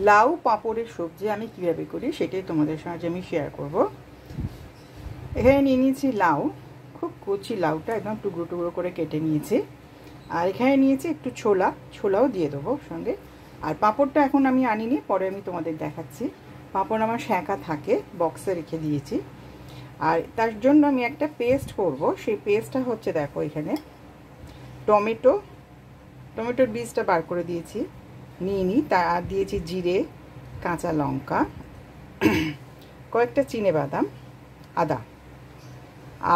লাউ পাঁপড়ের সবজি আমি কীভাবে করি সেটাই তোমাদের সঙ্গে আমি শেয়ার করব। এখানে নিয়ে নিয়েছি লাউ, খুব কচি লাউটা একদম টুকরো টুকরো করে কেটে নিয়েছি। আর এখানে নিয়েছি একটু ছোলাও দিয়ে দেবো সঙ্গে। আর পাঁপড়টা এখন আমি আনিনি, পরে আমি তোমাদের দেখাচ্ছি। পাঁপড় আমার সেঁকা থাকে, বক্সে রেখে দিয়েছি। আর তার জন্য আমি একটা পেস্ট করব। সেই পেস্টটা হচ্ছে, দেখো এখানে টমেটোর বীজটা বার করে দিয়েছি, নিয়ে নিই। আর দিয়েছি জিরে, কাঁচা লঙ্কা, কয়েকটা চিনেবাদাম,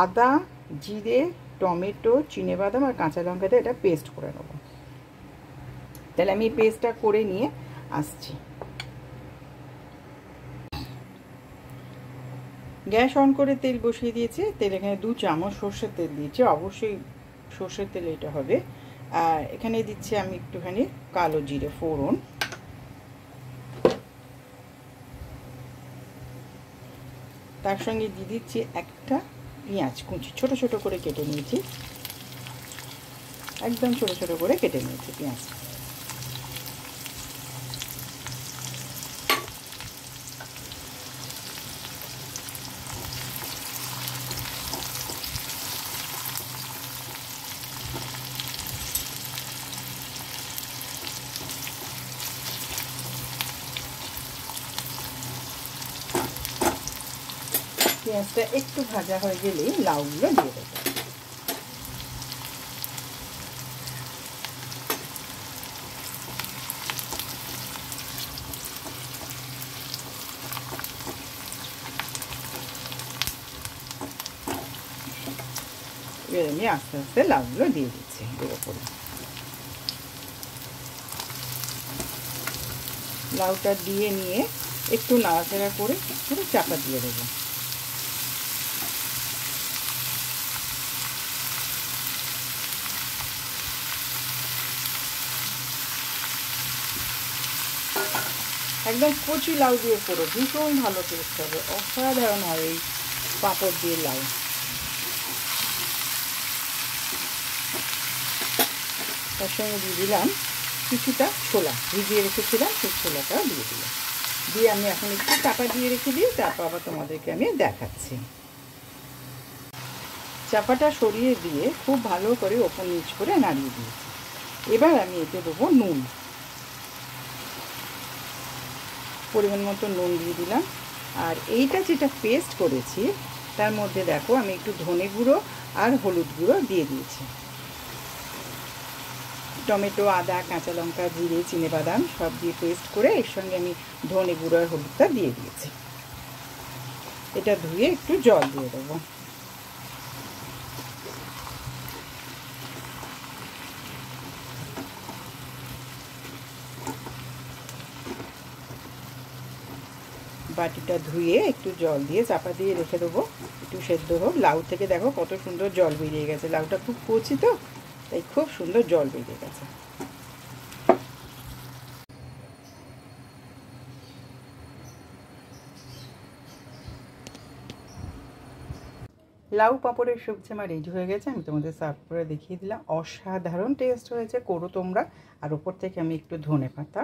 আদা, জিরে, টমেটো, চিনেবাদাম আর কাঁচা লঙ্কা দিয়ে এটা পেস্ট করে নেব। তাহলে আমি পেস্টটা করে নিয়ে আসছি। গ্যাস অন করে তেল বসিয়ে দিয়েছি। তেল এখানে 2 চামচ সর্ষের তেল দিয়েছি, অবশ্যই সর্ষের তেল এটা হবে। আর এখানে দিচ্ছি আমি একটুখানি কালো জিরে ফোড়ন, তার সঙ্গে দিয়ে দিচ্ছি একটা পেঁয়াজ কুচি, ছোট ছোট করে কেটে নিয়েছি, একদম ছোট ছোট করে কেটে নিয়েছি পেঁয়াজ। পেঁয়াজটা একটু ভাজা হয়ে গেলেই লাউগুলো দিয়ে দেবো। এবার আমি আস্তে আস্তে লাউগুলো দিয়ে দিচ্ছি এর উপরে। লাউটা দিয়ে নিয়ে একটু নাড়াচাড়া করে পুরো চাপা দিয়ে দেবো। একদম কচি লাউ দিয়ে করো, ভীষণ ভালো টেস্ট হবে, অসাধারণ হয় এই পাঁপড় দিয়ে লাউ। তার সঙ্গে দিয়ে দিলাম কিছুটা ছোলা, ভিজিয়ে রেখেছিলাম, সেই ছোলাটাও দিয়ে দিলাম। দিয়ে আমি এখন একটু চাপা দিয়ে রেখে দিই, তারপর আবার তোমাদেরকে আমি দেখাচ্ছি। চাপাটা সরিয়ে দিয়ে খুব ভালো করে ওপর নিচ করে নাড়িয়ে দিয়েছি। এবার আমি এতে দেবো নুন, পরিমাণ মতো নুন দিয়ে দিলাম। আর এইটা যেটা পেস্ট করেছি তার মধ্যে দেখো আমি একটু ধনে গুঁড়ো আর হলুদ গুঁড়ো দিয়ে দিয়েছি। টমেটো, আদা, কাঁচা লঙ্কা, জিরে, চিনেবাদাম সব দিয়ে পেস্ট করে এর সঙ্গে আমি ধনে গুঁড়ো আর হলুদটা দিয়ে দিয়েছি। এটা ধুয়ে একটু জল দিয়ে দেবো। বাটিটা ধুয়ে একটু জল দিয়ে চাপা দিয়ে রেখে দেবো, একটু সেদ্ধ হোক। লাউ থেকে দেখো কত সুন্দর জল বেরিয়ে গেছে, লাউটা খুব কচি তো, তাই খুব সুন্দর জল বেরিয়ে গেছে। লাউ পাঁপড়ের সবজি আমার রেডি হয়ে গেছে, আমি তোমাদের সার্ভ করে দেখিয়ে দিলাম। অসাধারণ টেস্ট হয়েছে, করো তোমরা। আর ওপর থেকে আমি একটু ধনে পাতা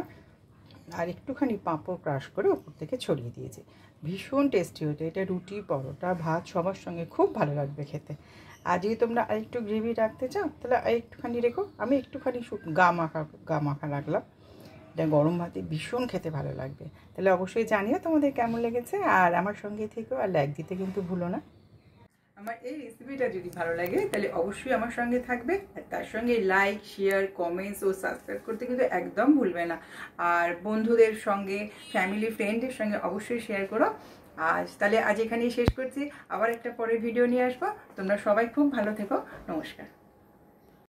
আর একটুখানি পাঁপড় ক্রাশ করে ওপর থেকে ছড়িয়ে দিয়েছি। ভীষণ টেস্টি হয়েছে এটা, রুটি, পরোটা, ভাত সবার সঙ্গে খুব ভালো লাগবে খেতে। আর যদি তোমরা আরেকটু গ্রেভি রাখতে চাও তাহলে আরেকটুখানি রেখো, আমি একটুখানি গা মাখা রাখলাম। এটা গরম ভাতে ভীষণ খেতে ভালো লাগবে। তাহলে অবশ্যই জানিও তোমাদের কেমন লেগেছে, আর আমার সঙ্গে থেকেও আর লাইক দিতে কিন্তু ভুলো না। আমার এই রেসিপিটা যদি ভালো লাগে তাহলে অবশ্যই আমার সঙ্গে থাকবে, আর তার সঙ্গে লাইক, শেয়ার, কমেন্টস ও সাবস্ক্রাইব করতে কিন্তু একদম ভুলবে না। আর বন্ধুদের সঙ্গে, ফ্যামিলি, ফ্রেন্ডের সঙ্গে অবশ্যই শেয়ার করো। তাহলে আজ এখানেই শেষ করছি, আবার একটা পরের ভিডিও নিয়ে আসবো। তোমরা সবাই খুব ভালো থেকো, নমস্কার।